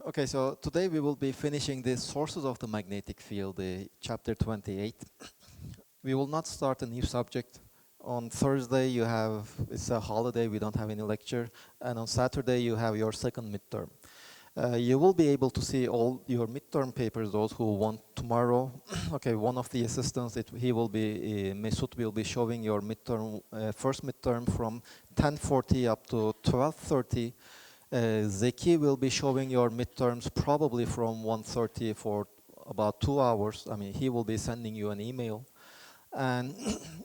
Okay, so today we will be finishing the sources of the magnetic field, chapter 28. We will not start a new subject. On Thursday it's a holiday, we don't have any lecture, and on Saturday you have your second midterm. You will be able to see all your midterm papers, those who want tomorrow. Okay, one of the assistants, Mesut will be showing your midterm, first midterm from 10:40 up to 12:30. Zeki will be showing your midterms probably from 1:30 for about 2 hours. I mean, he will be sending you an email. And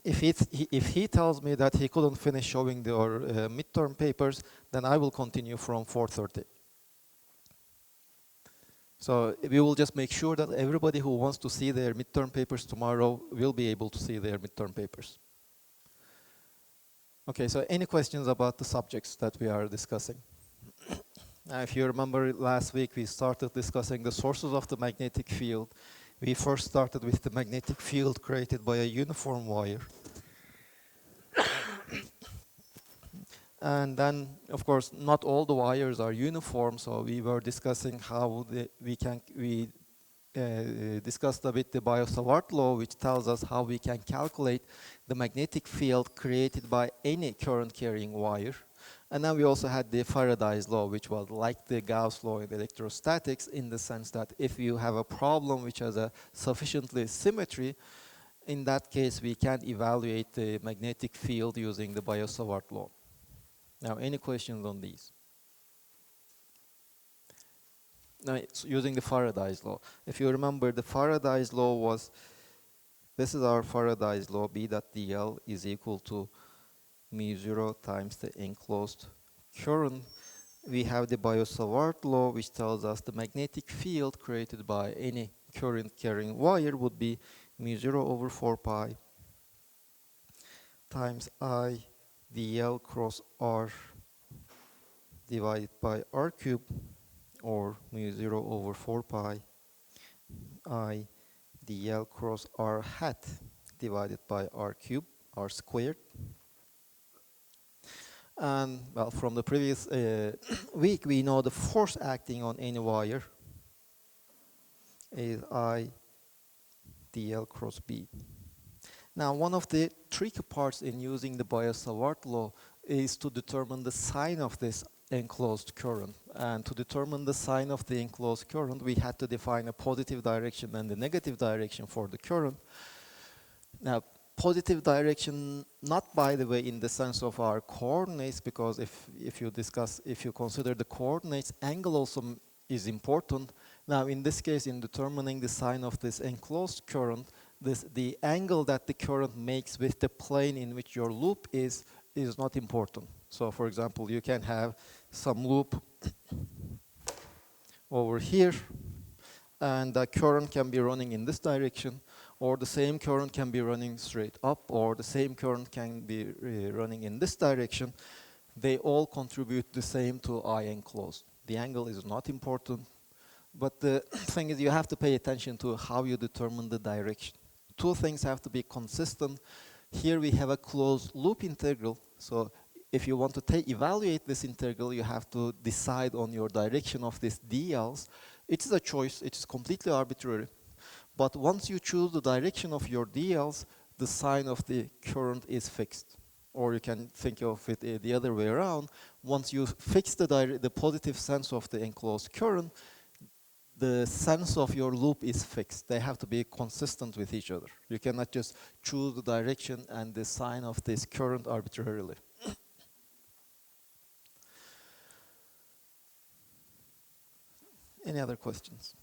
if he tells me that he couldn't finish showing your midterm papers, then I will continue from 4:30. So we will just make sure that everybody who wants to see their midterm papers tomorrow will be able to see their midterm papers. Okay, so any questions about the subjects that we are discussing? If you remember last week, we started discussing the sources of the magnetic field. We first started with the magnetic field created by a uniform wire. And then, of course, not all the wires are uniform, so we were discussing how we discussed a bit the Biot-Savart law, which tells us how we can calculate the magnetic field created by any current-carrying wire. And then we also had the Faraday's law, which was like the Gauss law in electrostatics, in the sense that if you have a problem which has a sufficiently symmetry, in that case we can evaluate the magnetic field using the Biot-Savart law. Now, any questions on these? Now, it's using the Faraday's law. If you remember, the Faraday's law was, this is our Faraday's law, B dot dl is equal to mu0 times the enclosed current. We have the Biot-Savart law, which tells us the magnetic field created by any current-carrying wire would be mu0 over 4 pi times I dl cross r divided by r cubed, or mu0 over 4 pi I dl cross r hat divided by r cubed, r squared. And well, from the previous week, we know the force acting on any wire is I dl cross b. Now, one of the tricky parts in using the Biot-Savart law is to determine the sign of this enclosed current. And to determine the sign of the enclosed current, we had to define a positive direction and a negative direction for the current. Now, positive direction, not by the way in the sense of our coordinates, because if you consider the coordinates, angle also is important. Now, in this case, in determining the sign of this enclosed current, the angle that the current makes with the plane in which your loop is not important. So, for example, you can have some loop over here, and the current can be running in this direction, or the same current can be running straight up, or the same current can be running in this direction. They all contribute the same to I enclosed. The angle is not important, but the thing is you have to pay attention to how you determine the direction. Two things have to be consistent. Here we have a closed loop integral, so if you want to evaluate this integral, you have to decide on your direction of these dLs. It is a choice, it is completely arbitrary. But once you choose the direction of your dLs, the sign of the current is fixed. Or you can think of it the other way around. Once you fix the positive sense of the enclosed current, the sense of your loop is fixed. They have to be consistent with each other. You cannot just choose the direction and the sign of this current arbitrarily. Any other questions?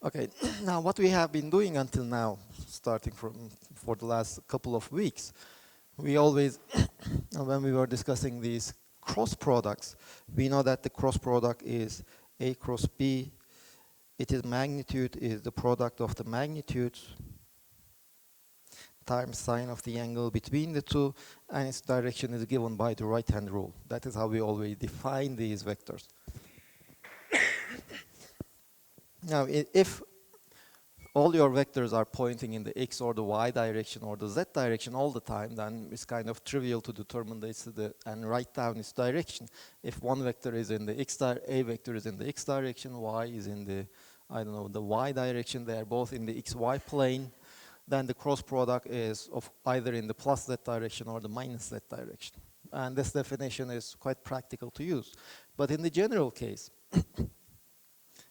Okay, now what we have been doing until now, starting for the last couple of weeks, we always, when we were discussing these cross products, we know that the cross product is A cross B. Its magnitude is the product of the magnitudes times sine of the angle between the two, and its direction is given by the right-hand rule. That is how we always define these vectors. Now, if all your vectors are pointing in the x or the y direction or the z direction all the time, then it's kind of trivial to determine and write down its direction. If one vector is in the a vector is in the x direction, y is in the, I don't know, the y direction, they are both in the xy plane, then the cross product is of either in the plus z direction or the minus z direction. And this definition is quite practical to use. But in the general case,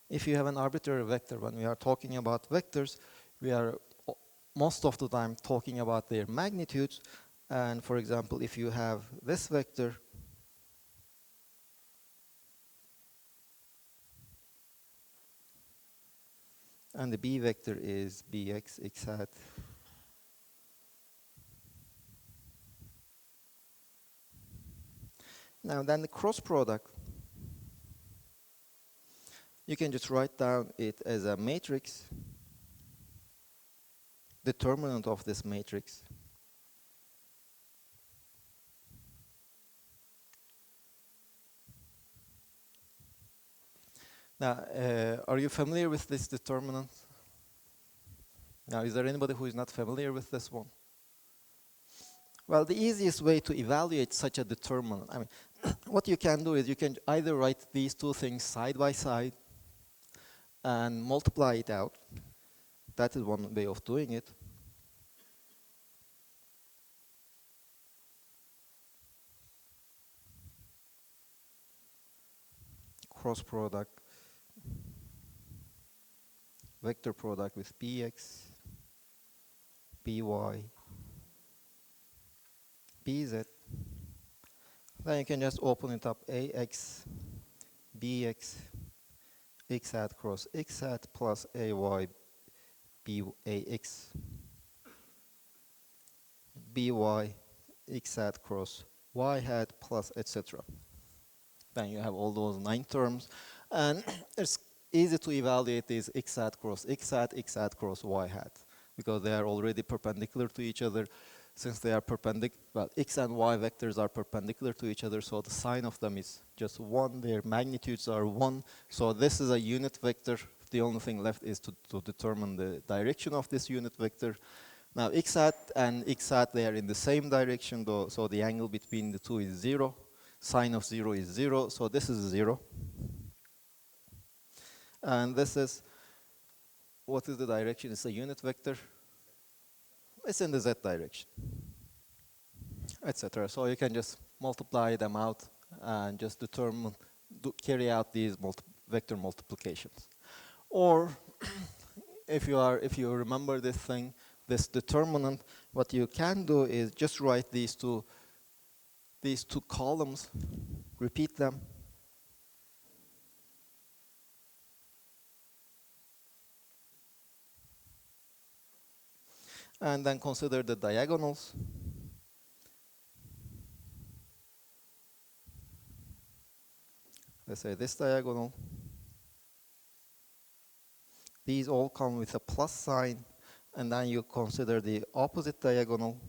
if you have an arbitrary vector, when we are talking about vectors, we are most of the time talking about their magnitudes. And for example, if you have this vector, and the b vector is bx, x hat, now then the cross product, you can just write down it as a matrix, determinant of this matrix. Now, are you familiar with this determinant? Now, is there anybody who is not familiar with this one? Well, the easiest way to evaluate such a determinant, I mean, what you can do is you can either write these two things side by side and multiply it out. That is one way of doing it. Cross product, vector product with bx, by, bz. Then you can just open it up, ax, bx, x hat cross x hat plus ay, bax, by, x hat cross y hat plus etc. Then you have all those 9 terms. And it's easy to evaluate these x hat cross x hat cross y hat, because they are already perpendicular to each other. Since they are perpendicular, well, x and y vectors are perpendicular to each other, so the sign of them is just 1. Their magnitudes are 1. So this is a unit vector. The only thing left is to determine the direction of this unit vector. Now, x hat and x hat, they are in the same direction, though, so the angle between the two is 0. Sine of 0 is 0, so this is 0. And this is, what is the direction? It's a unit vector. It's in the z direction, etc. So you can just multiply them out and just determine, carry out these vector multiplications. Or if you remember this thing, this determinant, what you can do is just write these two columns, repeat them. And then consider the diagonals. Let's say this diagonal. These all come with a plus sign, and then you consider the opposite diagonal.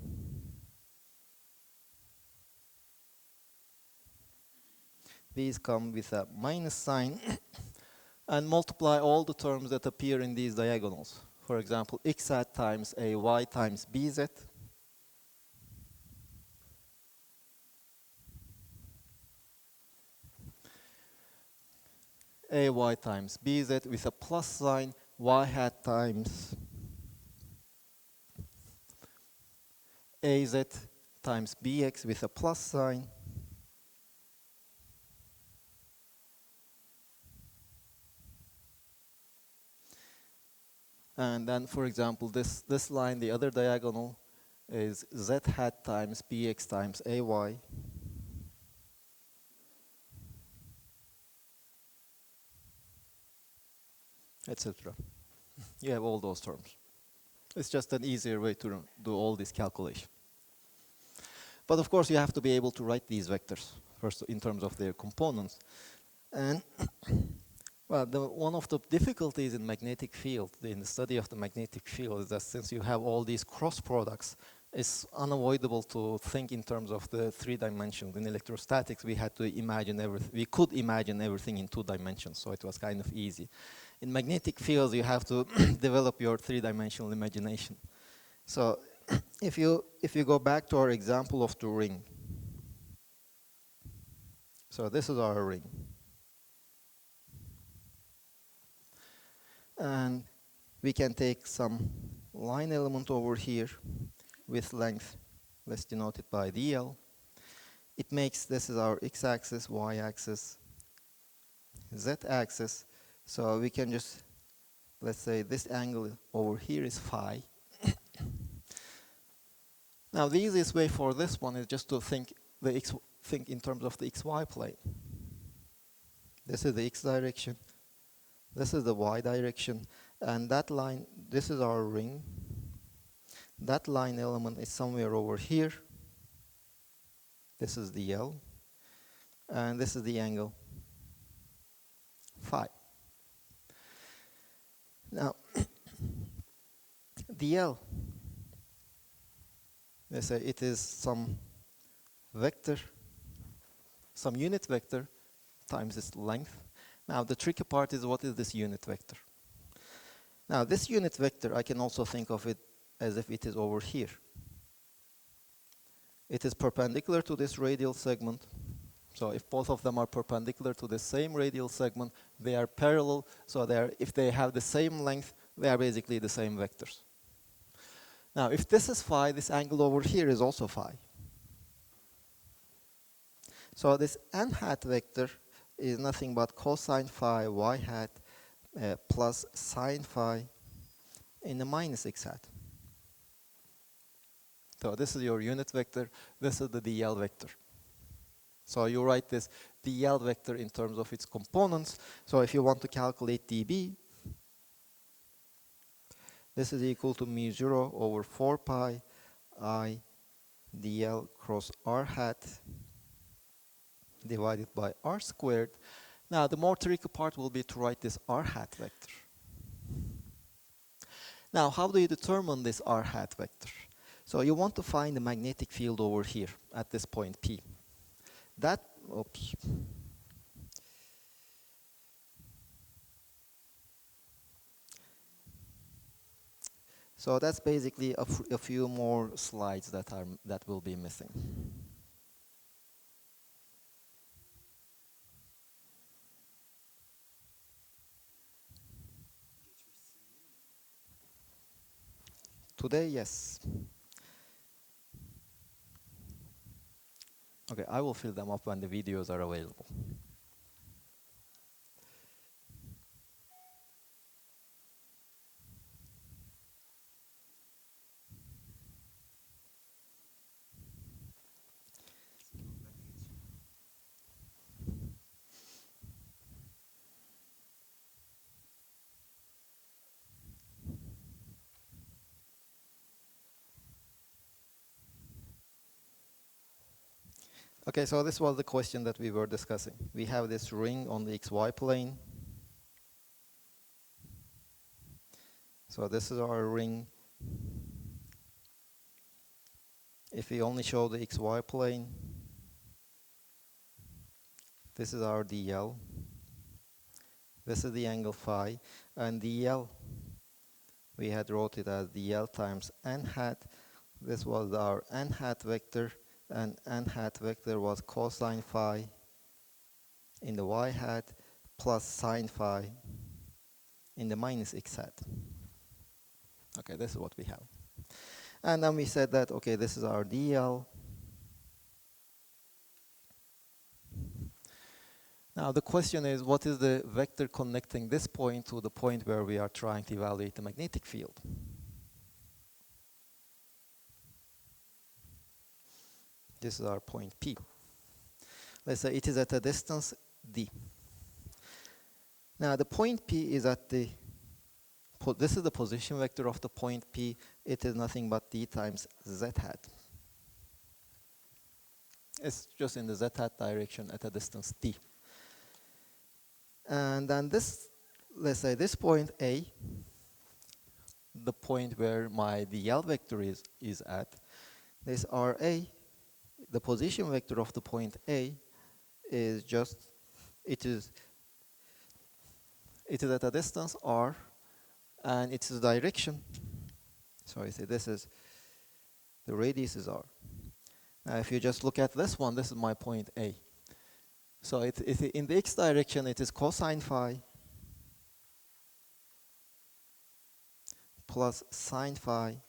These come with a minus sign, and multiply all the terms that appear in these diagonals. For example, x hat times ay times bz. Ay times bz with a plus sign, y hat times az times bx with a plus sign. And then, for example, this line, the other diagonal, is z hat times bx times ay. Etc. You have all those terms. It's just an easier way to do all this calculation. But of course, you have to be able to write these vectors first in terms of their components. And well, one of the difficulties in magnetic field, in the study of the magnetic field, is that since you have all these cross products, it's unavoidable to think in terms of the 3 dimensions. In electrostatics, we had to imagine everything. We could imagine everything in 2 dimensions, so it was kind of easy. in magnetic fields, you have to develop your three-dimensional imagination. So if you go back to our example of the ring, so this is our ring. And we can take some line element over here with length, let's denote it by dl. It makes, this is our x-axis, y-axis, z-axis. So we can just, let's say this angle over here is phi. Now the easiest way for this one is just to think in terms of the xy plane. This is the x direction, this is the y direction, and that line, this is our ring. That line element is somewhere over here. This is the L, and this is the angle phi. Now, dl, let's say it is some vector, some unit vector times its length. Now, the tricky part is, what is this unit vector? Now, this unit vector, I can also think of it as if it is over here. It is perpendicular to this radial segment. So if both of them are perpendicular to the same radial segment, they are parallel. So if they have the same length, they are basically the same vectors. Now, if this is phi, this angle over here is also phi. So this n hat vector is nothing but cosine phi y hat plus sine phi in the minus x hat. So this is your unit vector, this is the dl vector. So you write this dl vector in terms of its components. So if you want to calculate dB, this is equal to mu0 over 4 pi I dl cross r hat divided by r squared. Now the more tricky part will be to write this r hat vector. Now how do you determine this r hat vector? So you want to find the magnetic field over here at this point P. That, oops. So that's basically a few more slides that will be missing. Today, yes. Okay, I will fill them up when the videos are available. Okay, so this was the question that we were discussing. We have this ring on the xy plane. So this is our ring. If we only show the xy plane, this is our dl. This is the angle phi, and dl, we had wrote it as dl times n hat. This was our n hat vector, and n hat vector was cosine phi in the y hat plus sine phi in the minus x hat. Okay, this is what we have. And then we said that, okay, this is our dl. Now the question is, what is the vector connecting this point to the point where we are trying to evaluate the magnetic field? This is our point P. Let's say it is at a distance d. Now the point P is at the, this is the position vector of the point P. It is nothing but d times z hat. It's just in the z hat direction at a distance d. And then this, let's say this point A, the point where my dl vector is at, this RA, the position vector of the point A is just, it it is at a distance r, and its direction, so I say this is, the radius is r. Now if you just look at this one, this is my point A. So in the x direction, it is cosine phi plus sine phi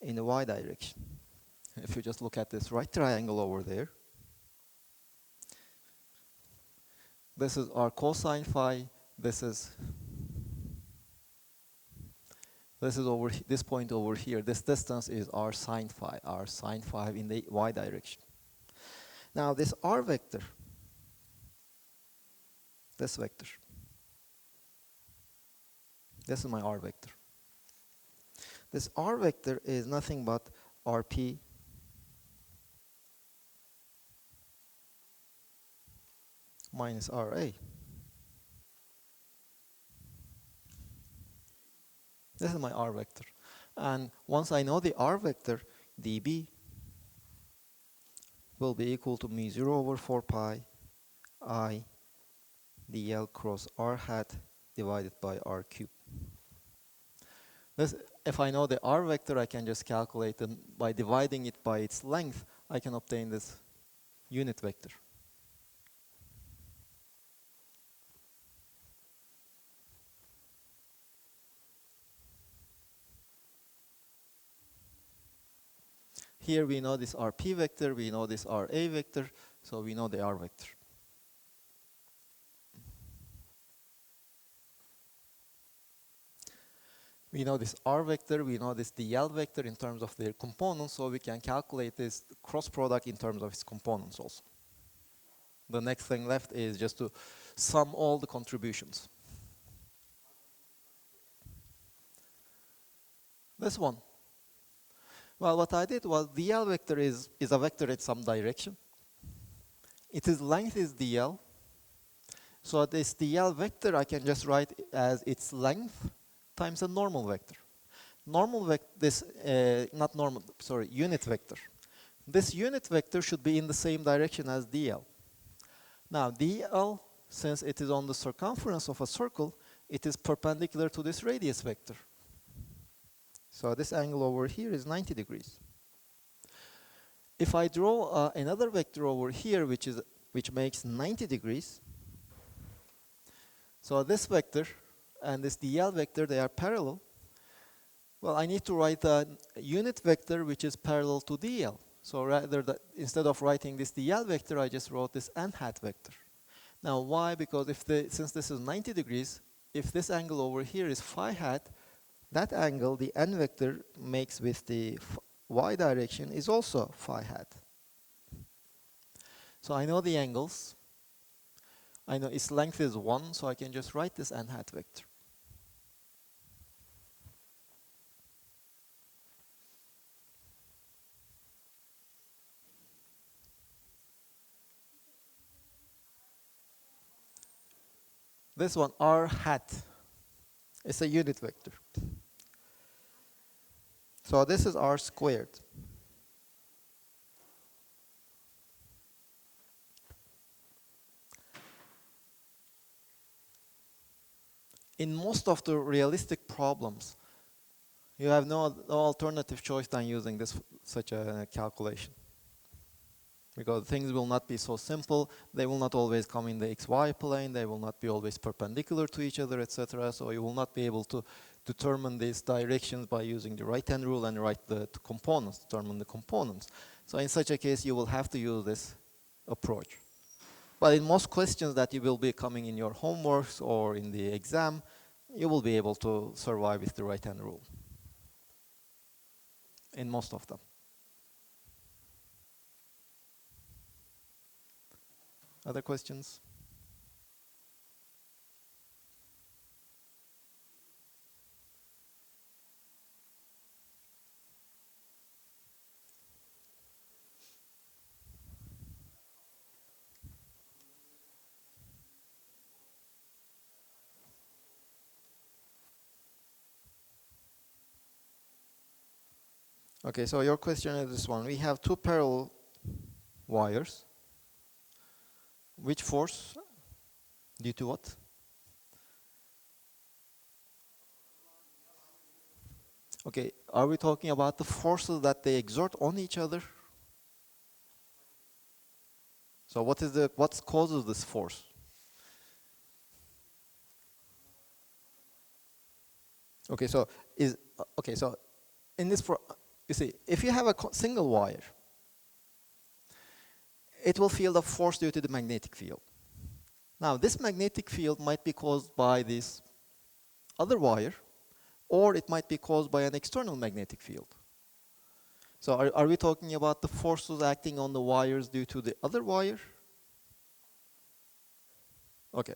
in the y direction. If you just look at this right triangle over there, this is our cosine phi, this is over this point over here. This distance is our sine phi in the y direction. Now this r vector, this vector, this is my r vector. This r vector is nothing but rp minus ra. This is my r vector. And once I know the r vector, dB will be equal to mu0 over 4 pi I dl cross r hat divided by r cube. This, if I know the r vector, I can just calculate, and by dividing it by its length, I can obtain this unit vector. Here we know this rp vector, we know this ra vector, so we know the r vector. We know this r vector, we know this dl vector in terms of their components, so we can calculate this cross product in terms of its components also. The next thing left is just to sum all the contributions. This one. Well, what I did was dl vector is a vector in some direction. Its length is dl. So this dl vector I can just write as its length times a normal vector. Normal vector, unit vector. This unit vector should be in the same direction as dl. Now dl, since it is on the circumference of a circle, it is perpendicular to this radius vector. So this angle over here is 90 degrees. If I draw another vector over here, which makes 90 degrees, so this vector and this dl vector, they are parallel. Well, I need to write a unit vector which is parallel to dl. So instead of writing this dl vector, I just wrote this n hat vector. Now why? Because since this is 90 degrees, if this angle over here is phi hat, that angle, the n vector makes with the y direction, is also phi hat. So I know the angles. I know its length is 1, so I can just write this n hat vector. This one, r hat, is a unit vector. So this is r squared. In most of the realistic problems, you have no alternative choice than using such a calculation. Because things will not be so simple, they will not always come in the xy plane, they will not be always perpendicular to each other, etc. So you will not be able to determine these directions by using the right-hand rule and write the components, determine the components. So in such a case, you will have to use this approach. But in most questions that you will be coming in your homeworks or in the exam, you will be able to survive with the right-hand rule. In most of them. Other questions? Okay, so your question is this one. We have two parallel wires. Which force due to what? Okay, are we talking about the forces that they exert on each other? So what causes this force? Okay, so in this, you see, if you have a single wire, it will feel the force due to the magnetic field. Now, this magnetic field might be caused by this other wire, or it might be caused by an external magnetic field. So are we talking about the forces acting on the wires due to the other wire? Okay.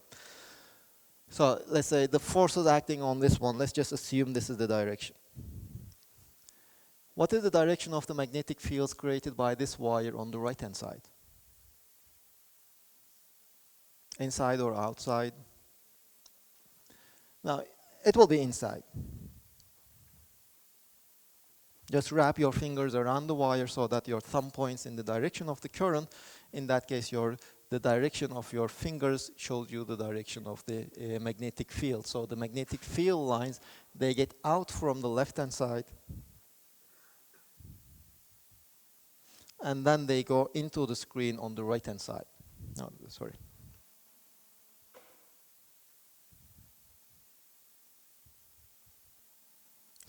So let's say the forces acting on this one, let's just assume this is the direction. What is the direction of the magnetic fields created by this wire on the right-hand side? Inside or outside? Now, it will be inside. Just wrap your fingers around the wire so that your thumb points in the direction of the current. In that case, the direction of your fingers shows you the direction of the magnetic field. So the magnetic field lines, they get out from the left-hand side, and then they go into the screen on the right-hand side. No, sorry.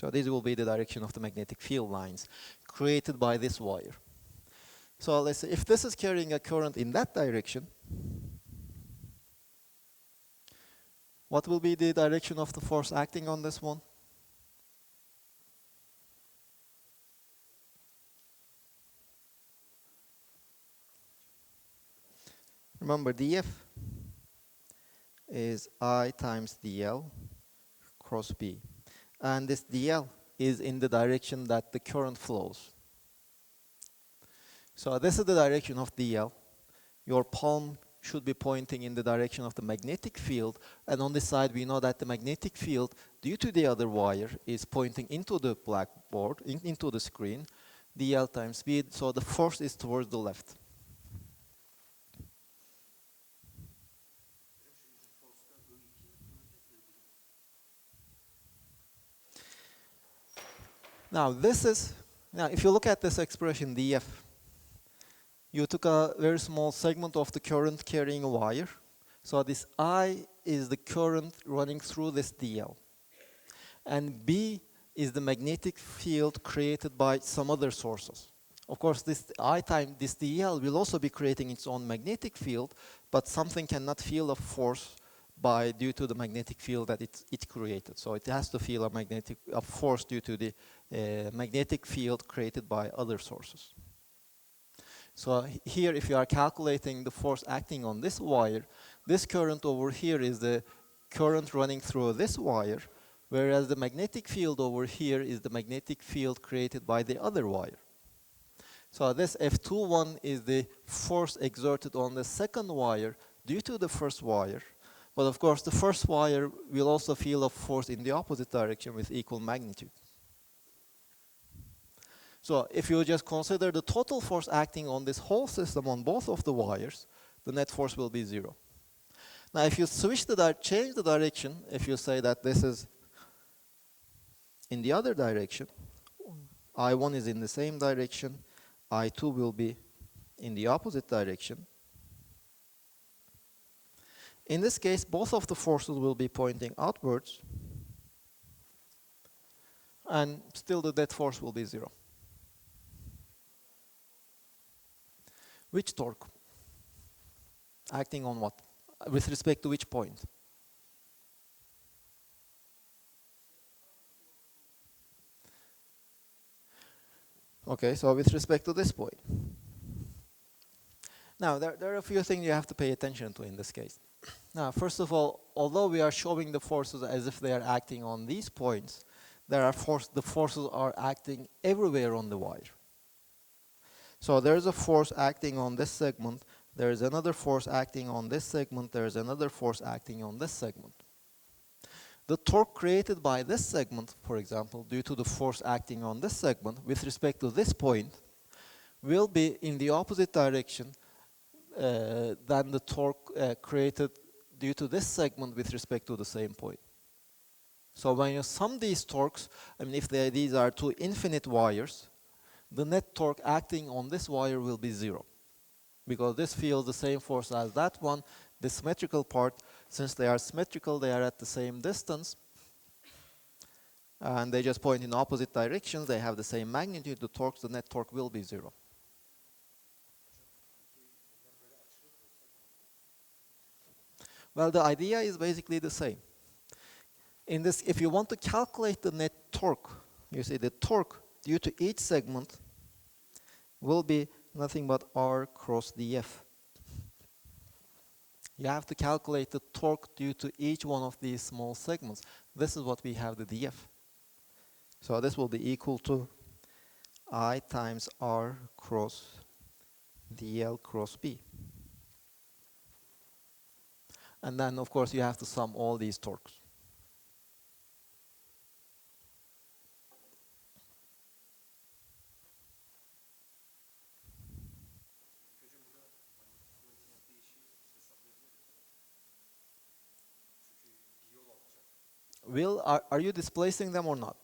So this will be the direction of the magnetic field lines created by this wire. So let's say if this is carrying a current in that direction, what will be the direction of the force acting on this one? Remember, dF is I times dl cross B. And this dl is in the direction that the current flows. So this is the direction of dl. Your palm should be pointing in the direction of the magnetic field, and on this side we know that the magnetic field, due to the other wire, is pointing into the blackboard, into the screen, dl times b, so the force is towards the left. Now if you look at this expression df, you took a very small segment of the current carrying a wire. So this I is the current running through this dl. And B is the magnetic field created by some other sources. Of course, this dl will also be creating its own magnetic field, but something cannot feel a force due to the magnetic field that it created. So it has to feel a force due to the magnetic field created by other sources. So here, if you are calculating the force acting on this wire, this current over here is the current running through this wire, whereas the magnetic field over here is the magnetic field created by the other wire. So this F21 is the force exerted on the second wire due to the first wire. But of course, the first wire will also feel a force in the opposite direction with equal magnitude. So if you just consider the total force acting on this whole system on both of the wires, the net force will be 0. Now if you change the direction, if you say that this is in the other direction, I1 is in the same direction, I2 will be in the opposite direction. In this case, both of the forces will be pointing outwards, and still the net force will be 0. Which torque? Acting on what? With respect to which point? Okay, so with respect to this point. Now, there are a few things you have to pay attention to in this case. Now, first of all, although we are showing the forces as if they are acting on these points, the forces are acting everywhere on the wire. So there is a force acting on this segment, there is another force acting on this segment, there is another force acting on this segment. The torque created by this segment, for example, due to the force acting on this segment with respect to this point, will be in the opposite direction than the torque created due to this segment with respect to the same point. So when you sum these torques, I mean, if these are two infinite wires, the net torque acting on this wire will be 0. Because this feels the same force as that one. The symmetrical part, since they are symmetrical, they are at the same distance. And they just point in opposite directions. They have the same magnitude. The torque, the net torque will be 0. Well, the idea is basically the same. In this, if you want to calculate the net torque, you see the torque due to each segment will be nothing but R cross dF. You have to calculate the torque due to each one of these small segments. This is what we have the dF. So this will be equal to I times R cross dL cross B. And then, of course, you have to sum all these torques. Are you displacing them or not?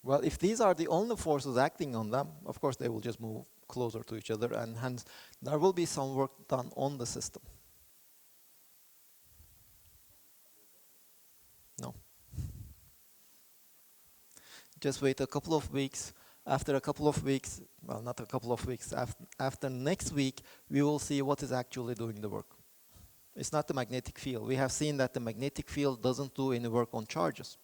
Well, if these are the only forces acting on them, of course they will just move closer to each other, and hence there will be some work done on the system. No. Just wait a couple of weeks. After a couple of weeks, well, not a couple of weeks, after next week, we will see what is actually doing the work. It's not the magnetic field. We have seen that the magnetic field doesn't do any work on charges.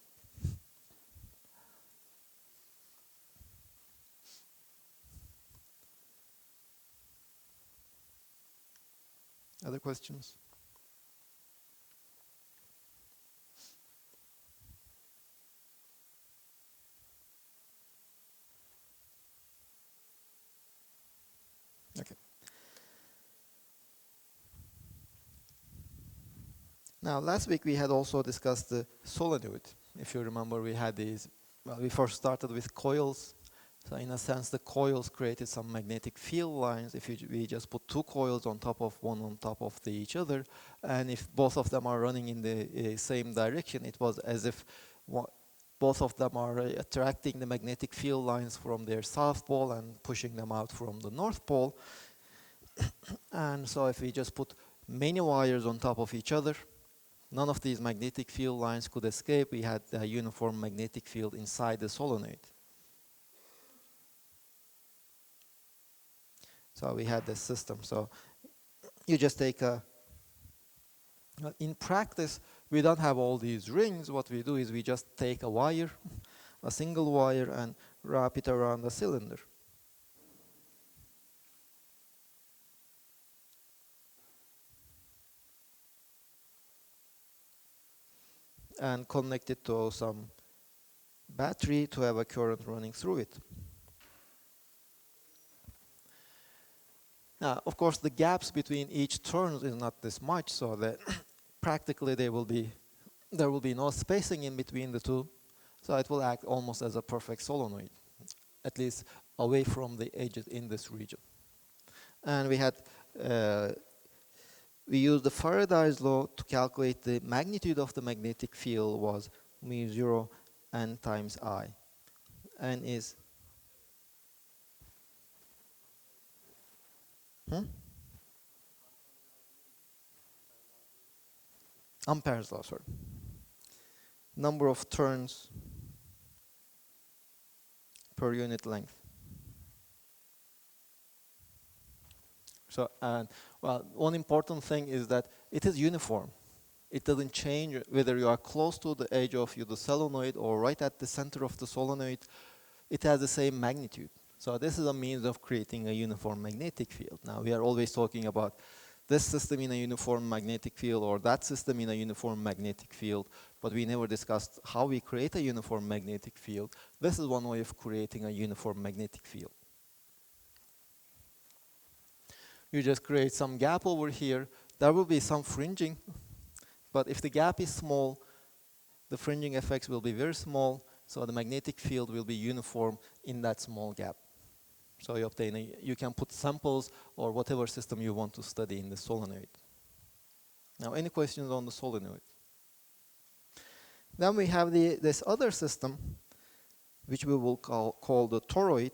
Other questions? Okay. Now, last week we had also discussed the solenoid. If you remember, we had these, well, we first started with coils. So in a sense, the coils created some magnetic field lines. If we just put two coils on top of each other, and if both of them are running in the same direction, it was as if both of them are attracting the magnetic field lines from their south pole and pushing them out from the north pole. And so if we just put many wires on top of each other, none of these magnetic field lines could escape. We had a uniform magnetic field inside the solenoid. So we had this system. So you just take in practice, we don't have all these rings. What we do is we just take a wire, a single wire, and wrap it around a cylinder. And connect it to some battery to have a current running through it. Now, of course, the gaps between each turns is not this much, so that practically there will be no spacing in between the two, so it will act almost as a perfect solenoid, at least away from the edges in this region. And we used the Faraday's law to calculate the magnitude of the magnetic field was mu0 n times I. N is Ampere's law, sorry. Number of turns per unit length. So, well, one important thing is that it is uniform. It doesn't change whether you are close to the edge of the solenoid or right at the center of the solenoid. It has the same magnitude. So this is a means of creating a uniform magnetic field. Now, we are always talking about this system in a uniform magnetic field or that system in a uniform magnetic field, but we never discussed how we create a uniform magnetic field. This is one way of creating a uniform magnetic field. You just create some gap over here. There will be some fringing, but if the gap is small, the fringing effects will be very small, so the magnetic field will be uniform in that small gap. So you obtain you can put samples or whatever system you want to study in the solenoid. Now, any questions on the solenoid? Then we have this other system, which we will call the toroid.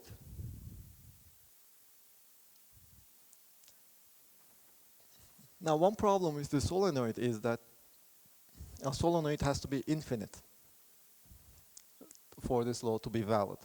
Now, one problem with the solenoid is that a solenoid has to be infinite for this law to be valid.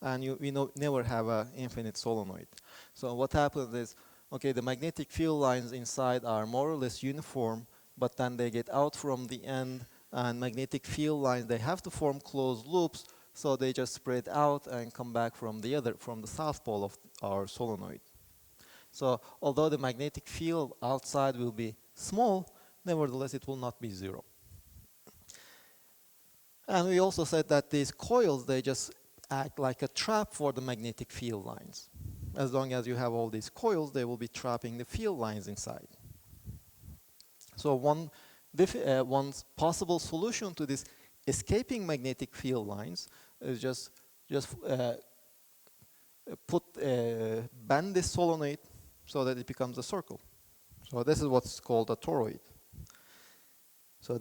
And we never have an infinite solenoid. So what happens is, okay, the magnetic field lines inside are more or less uniform, but then they get out from the end, and magnetic field lines, they have to form closed loops, so they just spread out and come back from the south pole of our solenoid. So although the magnetic field outside will be small, nevertheless it will not be zero. And we also said that these coils, they just act like a trap for the magnetic field lines. As long as you have all these coils, they will be trapping the field lines inside. So one possible solution to this escaping magnetic field lines is just bend this solenoid so that it becomes a circle. So this is what's called a toroid. So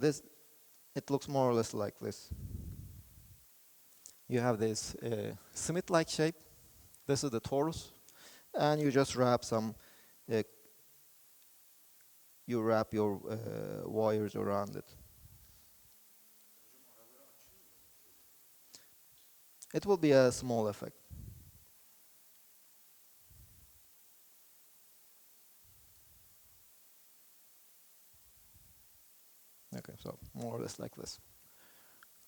it looks more or less like this. You have this Smith-like shape. This is the torus, and you just wrap your wires around it. It will be a small effect. Okay, so more or less like this.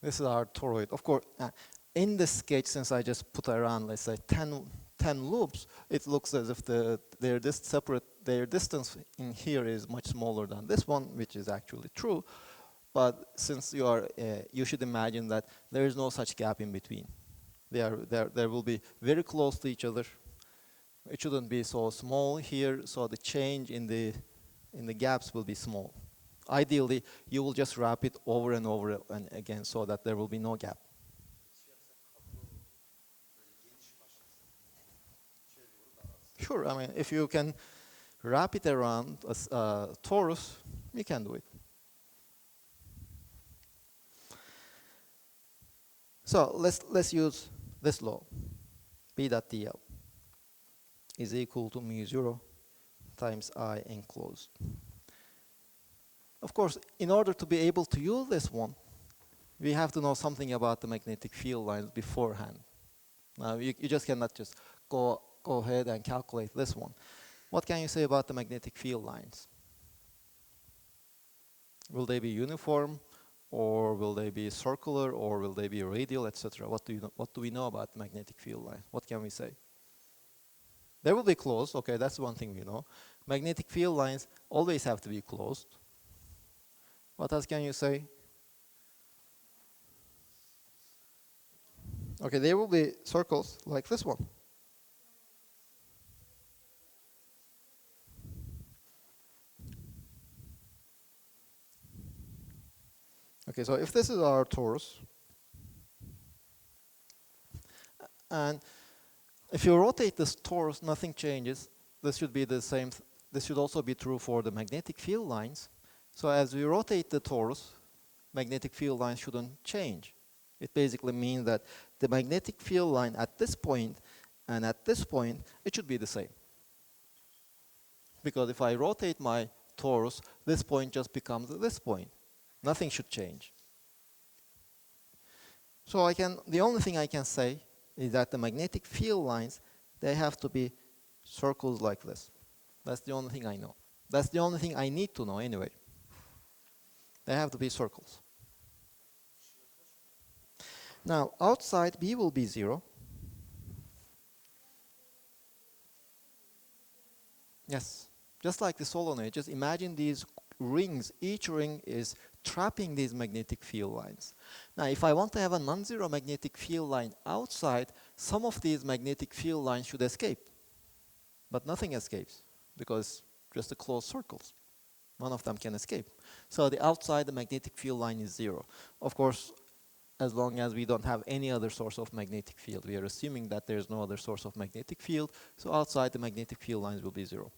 This is our toroid. Of course, in this sketch, since I just put around, let's say, 10 loops, it looks as if their distance in here is much smaller than this one, which is actually true. But since you should imagine that there is no such gap in between. They will be very close to each other. It shouldn't be so small here, so the change in the gaps will be small. Ideally, you will just wrap it over and over and again so that there will be no gap. Sure, I mean, if you can wrap it around a torus, you can do it. So let's use this law. B dot dl is equal to mu0 times I enclosed. Of course, in order to be able to use this one, we have to know something about the magnetic field lines beforehand. Now, you just cannot just go ahead and calculate this one. What can you say about the magnetic field lines? Will they be uniform, or will they be circular, or will they be radial, etc.? What do we know about the magnetic field line? What can we say? They will be closed. Okay, that's one thing we know. Magnetic field lines always have to be closed. What else can you say? Okay, there will be circles like this one. Okay, so if this is our torus, and if you rotate this torus, nothing changes. This should be the same. This should also be true for the magnetic field lines. So as we rotate the torus, magnetic field lines shouldn't change. It basically means that the magnetic field line at this point and at this point, it should be the same. Because if I rotate my torus, this point just becomes this point. Nothing should change. So the only thing I can say is that the magnetic field lines, they have to be circles like this. That's the only thing I know. That's the only thing I need to know anyway. They have to be circles. Now, outside B will be 0. Yes, just like the solenoid. Just imagine these rings. Each ring is trapping these magnetic field lines. Now, if I want to have a non-zero magnetic field line outside, some of these magnetic field lines should escape. But nothing escapes because just the closed circles. None of them can escape. So the outside, the magnetic field line is 0. Of course, as long as we don't have any other source of magnetic field. We are assuming that there's no other source of magnetic field, so outside the magnetic field lines will be 0.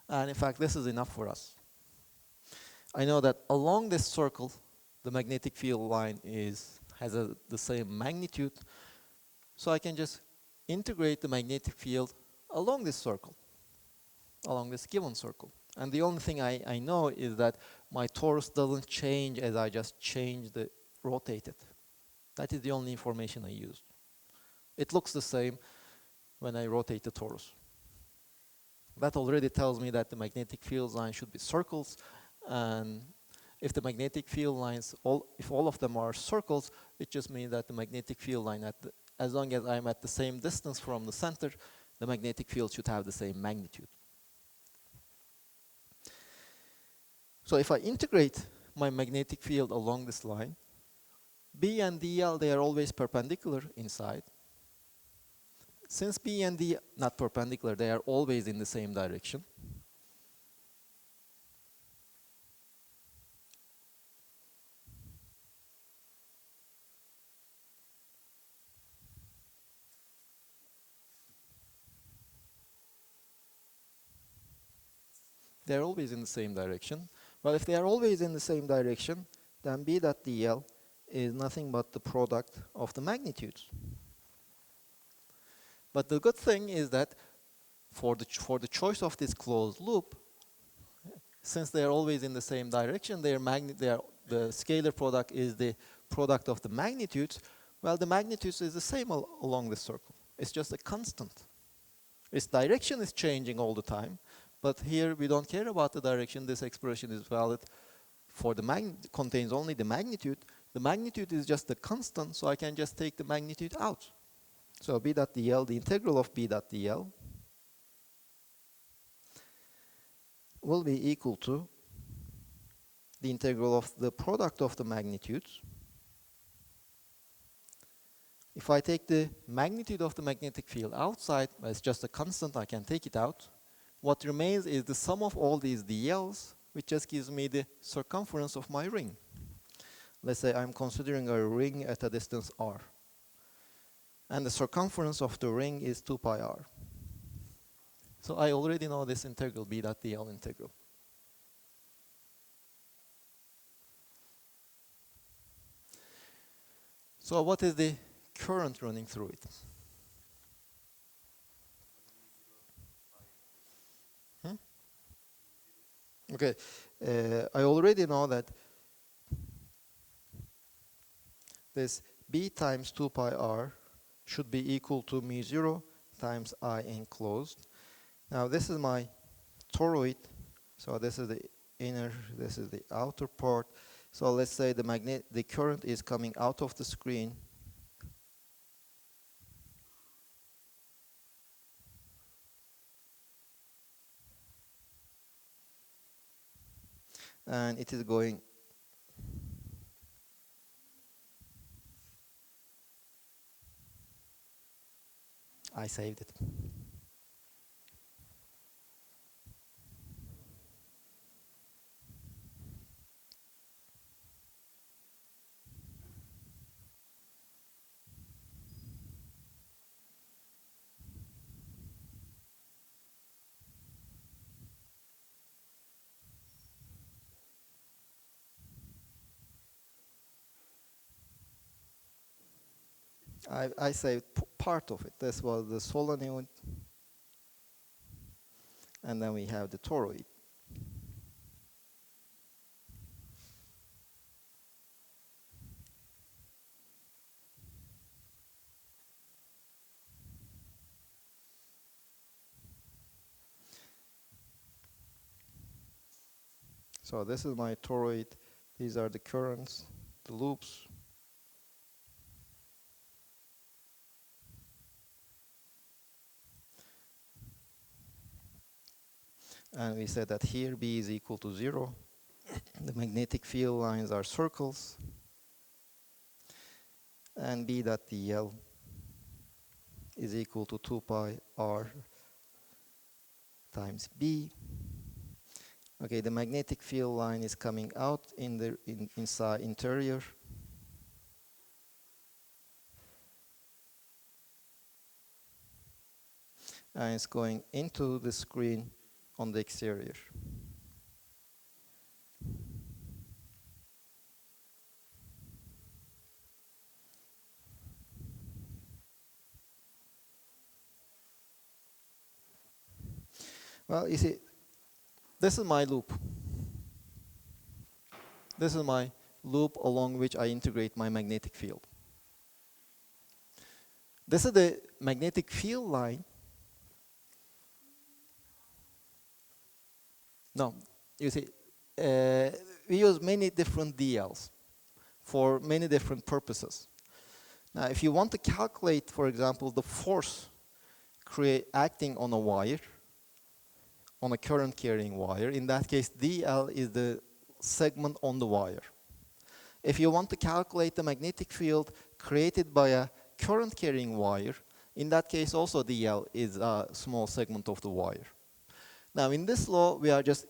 And in fact, this is enough for us. I know that along this circle, the magnetic field line has the same magnitude, so I can just integrate the magnetic field along this circle, along this given circle. And the only thing I know is that my torus doesn't change as I just rotate it. That is the only information I used. It looks the same when I rotate the torus. That already tells me that the magnetic field line should be circles, and if the magnetic field lines, if all of them are circles, it just means that the magnetic field line, as long as I'm at the same distance from the center, the magnetic field should have the same magnitude. So if I integrate my magnetic field along this line, B and DL, they are always perpendicular inside. Since B and D not perpendicular, they are always in the same direction. They are always in the same direction. Well, if they are always in the same direction, then B dot dl is nothing but the product of the magnitudes. But the good thing is that for the choice of this closed loop, since they are always in the same direction, the scalar product is the product of the magnitudes. Well, the magnitudes is the same along this circle. It's just a constant. Its direction is changing all the time, but here we don't care about the direction. This expression is valid for contains only the magnitude. The magnitude is just a constant, so I can just take the magnitude out. So B dot dl, the integral of B dot dl will be equal to the integral of the product of the magnitudes. If I take the magnitude of the magnetic field outside, it's just a constant, I can take it out. What remains is the sum of all these dl's, which just gives me the circumference of my ring. Let's say I'm considering a ring at a distance r. And the circumference of the ring is 2 pi r. So I already know this integral, B dot dl integral. So what is the current running through it? Okay, I already know that this B times 2 pi r should be equal to mu0 times I enclosed. Now this is my toroid, so this is the inner, this is the outer part. So let's say the current is coming out of the screen. And it is going I saved it. I saved part of it. This was the solenoid, and then we have the toroid. So this is my toroid. These are the currents, the loops. And we said that here B is equal to 0. The magnetic field lines are circles. And B dot dl is equal to 2 pi r times B. Okay, the magnetic field line is coming out in the inside interior. And it's going into the screen on the exterior. Well, you see, this is my loop. This is my loop along which I integrate my magnetic field. This is the magnetic field line. No, you see, we use many different DLs for many different purposes. Now, if you want to calculate, for example, the force acting on a wire, on a current carrying wire, in that case, DL is the segment on the wire. If you want to calculate the magnetic field created by a current carrying wire, in that case also DL is a small segment of the wire. Now in this law, we are just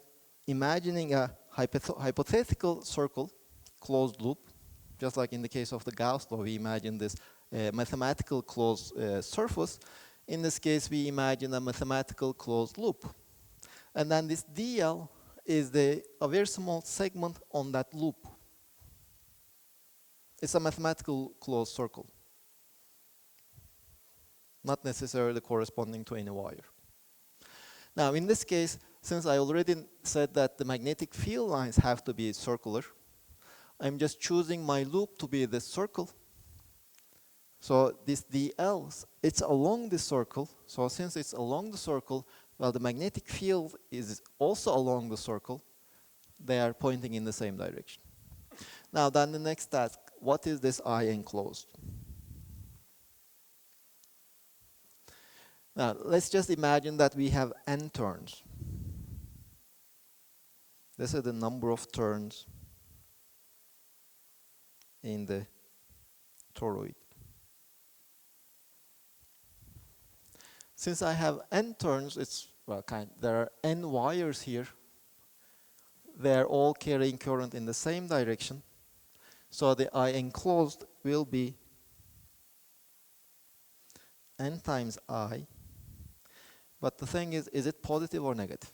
imagining a hypothetical circle, closed loop, just like in the case of the Gauss law, we imagine this mathematical closed surface. In this case, we imagine a mathematical closed loop. And then this DL is a very small segment on that loop. It's a mathematical closed circle, not necessarily corresponding to any wire. Now, in this case, since I already said that the magnetic field lines have to be circular, I'm just choosing my loop to be this circle. So this DL, it's along the circle. So since it's along the circle, well, the magnetic field is also along the circle. They are pointing in the same direction. Now, then the next task, what is this I enclosed? Now, let's just imagine that we have n turns. This is the number of turns in the toroid. Since I have n turns, there are n wires here. They're all carrying current in the same direction. So the I enclosed will be n times I. But the thing is it positive or negative?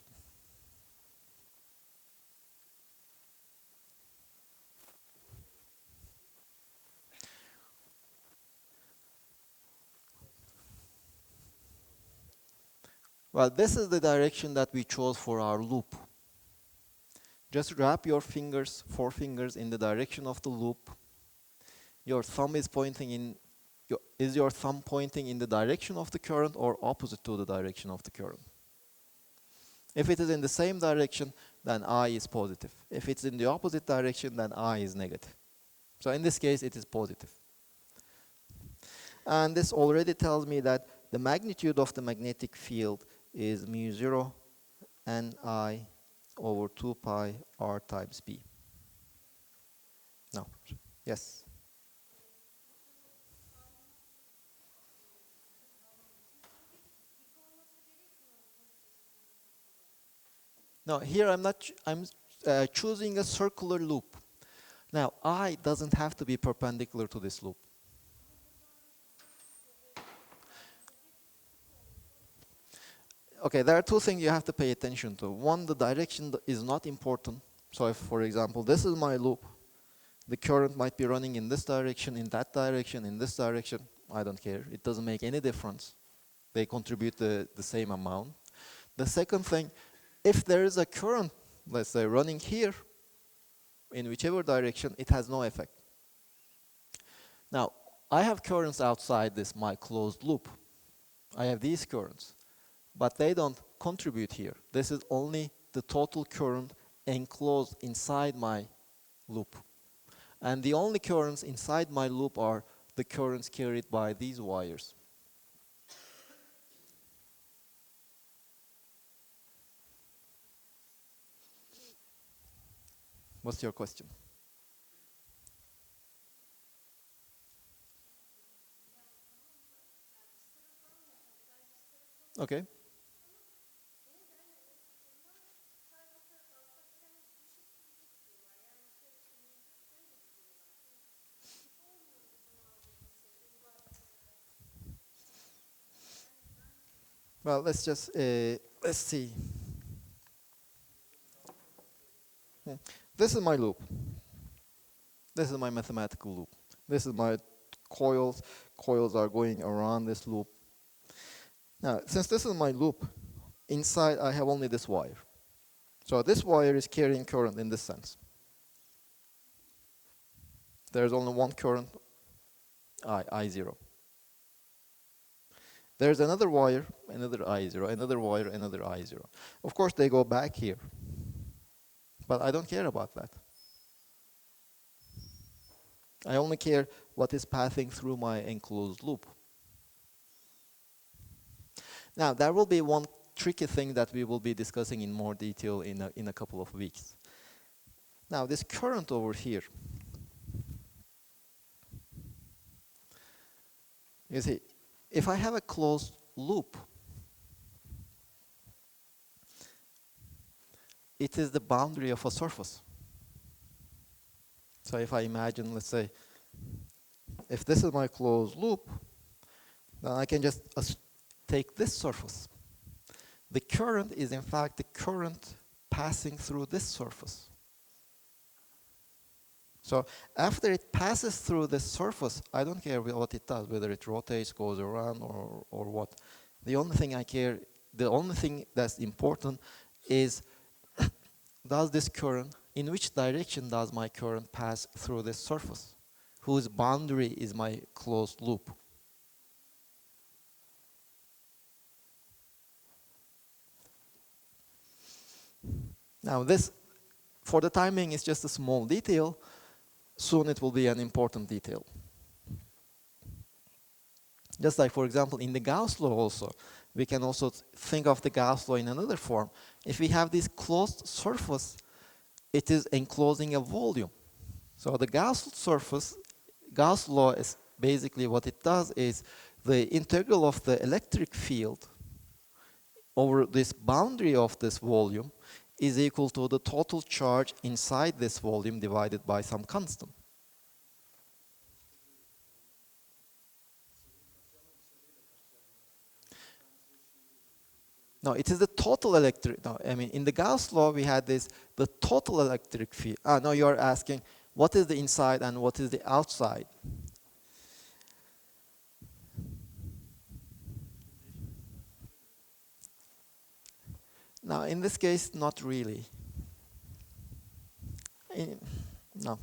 Well, this is the direction that we chose for our loop. Just wrap your fingers, 4 fingers, in the direction of the loop. Your thumb is pointing in, is your thumb pointing in the direction of the current or opposite to the direction of the current? If it is in the same direction, then I is positive. If it's in the opposite direction, then I is negative. So in this case, it is positive. And this already tells me that the magnitude of the magnetic field is mu0 Ni over 2 pi r times b. No. Yes? No, here I'm choosing a circular loop. Now, I doesn't have to be perpendicular to this loop. Okay, there are 2 things you have to pay attention to. One, the direction is not important. So if, for example, this is my loop, the current might be running in this direction, in that direction, in this direction. I don't care. It doesn't make any difference. They contribute the same amount. The second thing, if there is a current, let's say, running here, in whichever direction, it has no effect. Now, I have currents outside this, my closed loop. I have these currents, but they don't contribute here. This is only the total current enclosed inside my loop. And the only currents inside my loop are the currents carried by these wires. What's your question? Okay. Well, let's just, let's see. This is my loop. This is my mathematical loop. This is my coils. Coils are going around this loop. Now, since this is my loop, inside I have only this wire. So this wire is carrying current in this sense. There's only one current, I0. There's another wire, another I0, another wire, another I0. Of course, they go back here. But I don't care about that. I only care what is passing through my enclosed loop. Now, there will be one tricky thing that we will be discussing in more detail in a couple of weeks. Now, this current over here, you see, if I have a closed loop, it is the boundary of a surface. So if I imagine, let's say, if this is my closed loop, then I can just take this surface. The current is in fact the current passing through this surface. So after it passes through this surface, I don't care what it does, whether it rotates, goes around, or what. The only thing I care, the only thing that's important is does this current, in which direction does my current pass through this surface? Whose boundary is my closed loop? Now this, for the time being, is just a small detail. Soon it will be an important detail. Just like, for example, in the Gauss law also, we can also think of the Gauss law in another form. If we have this closed surface, it is enclosing a volume. So the Gauss law is basically what it does is the integral of the electric field over this boundary of this volume is equal to the total charge inside this volume divided by some constant. No, it is the total electric. No, I mean, in the Gauss law, we had this, the total electric field. No, you're asking, what is the inside and what is the outside? Now, in this case, not really. No.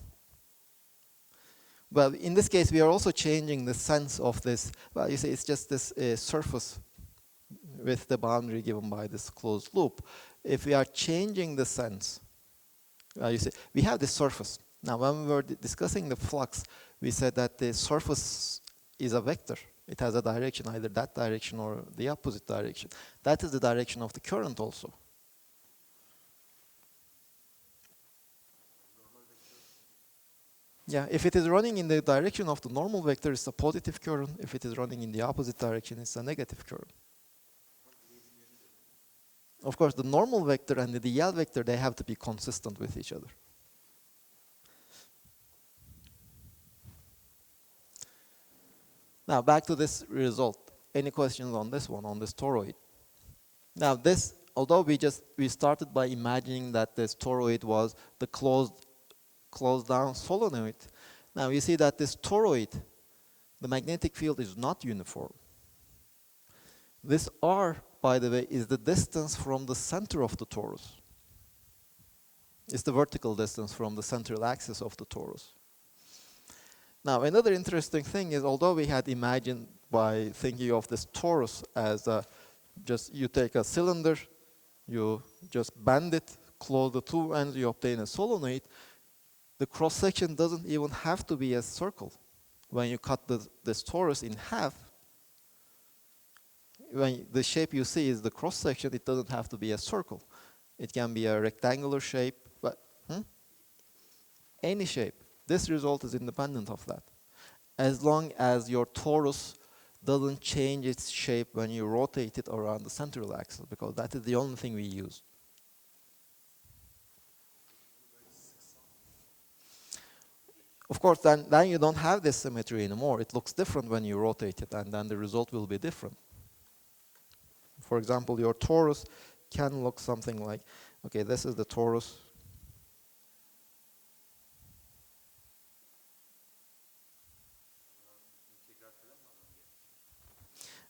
Well, in this case, we are also changing the sense of this. Well, you see, it's just this surface with the boundary given by this closed loop. If we are changing the sense, you see, we have this surface. Now, when we were discussing the flux, we said that the surface is a vector. It has a direction, either that direction or the opposite direction. That is the direction of the current also. Yeah, if it is running in the direction of the normal vector, it's a positive current. If it is running in the opposite direction, it's a negative current. Of course, the normal vector and the dl vector, they have to be consistent with each other. Now, back to this result. Any questions on this one, on this toroid? Now, this, although we started by imagining that this toroid was the closed down solenoid. Now, you see that this toroid, the magnetic field is not uniform. This R, by the way, is the distance from the center of the torus. It's the vertical distance from the central axis of the torus. Now, another interesting thing is, although we had imagined by thinking of this torus as just you take a cylinder, you just bend it, close the two ends, you obtain a solenoid. The cross-section doesn't even have to be a circle. When you cut this torus in half, when the shape you see is the cross-section, it doesn't have to be a circle. It can be a rectangular shape, but any shape. This result is independent of that. As long as your torus doesn't change its shape when you rotate it around the central axis, because that is the only thing we use. Of course, then you don't have this symmetry anymore. It looks different when you rotate it, and then the result will be different. For example, your torus can look something like, okay, this is the torus.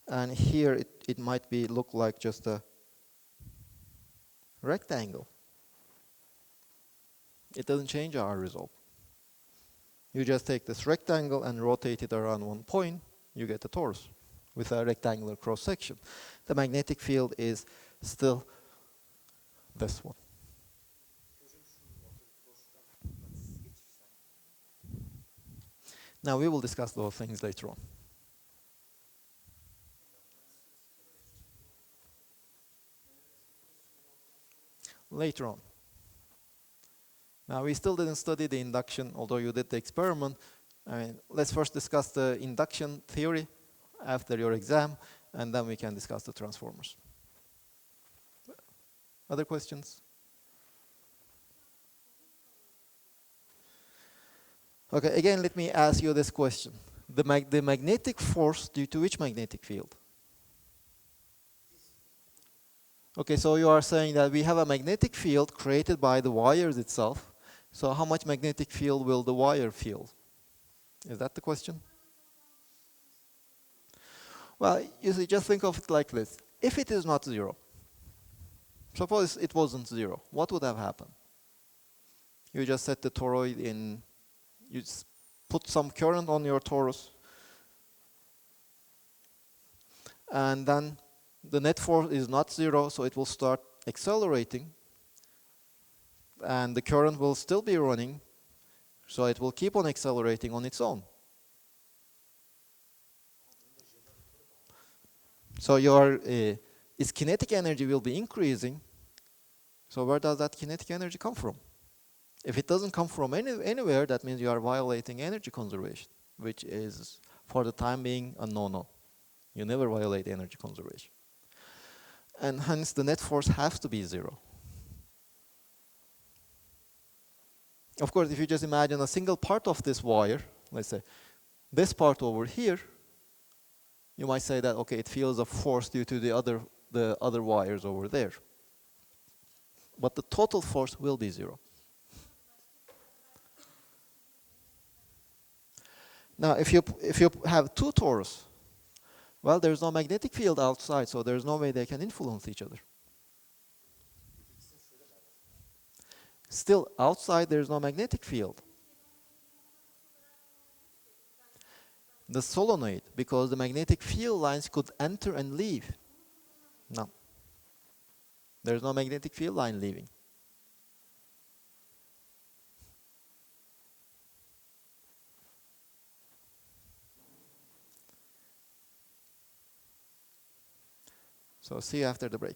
And here it might be look like just a rectangle. It doesn't change our result. You just take this rectangle and rotate it around one point, you get a torus with a rectangular cross section. The magnetic field is still this one. Now we will discuss those things later on. Later on. Now we still didn't study the induction, although you did the experiment. I mean, let's first discuss the induction theory after your exam, and then we can discuss the transformers. Other questions? Okay, again, let me ask you this question. The magnetic force due to which magnetic field? Okay, so you are saying that we have a magnetic field created by the wires itself. So how much magnetic field will the wire feel? Is that the question? Well, you see, just think of it like this. If it is not zero, suppose it wasn't zero, what would have happened? You just set the toroid in, you put some current on your torus, and then the net force is not zero, so it will start accelerating, and the current will still be running, so it will keep on accelerating on its own. So your its kinetic energy will be increasing. So where does that kinetic energy come from? If it doesn't come from anywhere, that means you are violating energy conservation, which is, for the time being, a no-no. You never violate energy conservation. And hence, the net force has to be zero. Of course, if you just imagine a single part of this wire, let's say this part over here, you might say that, okay, it feels a force due to the other wires over there. But the total force will be zero. Now, if you have two torus, well, there's no magnetic field outside, so there's no way they can influence each other. Still, outside there's no magnetic field. The solenoid, because the magnetic field lines could enter and leave. No. There's no magnetic field line leaving. So see you after the break.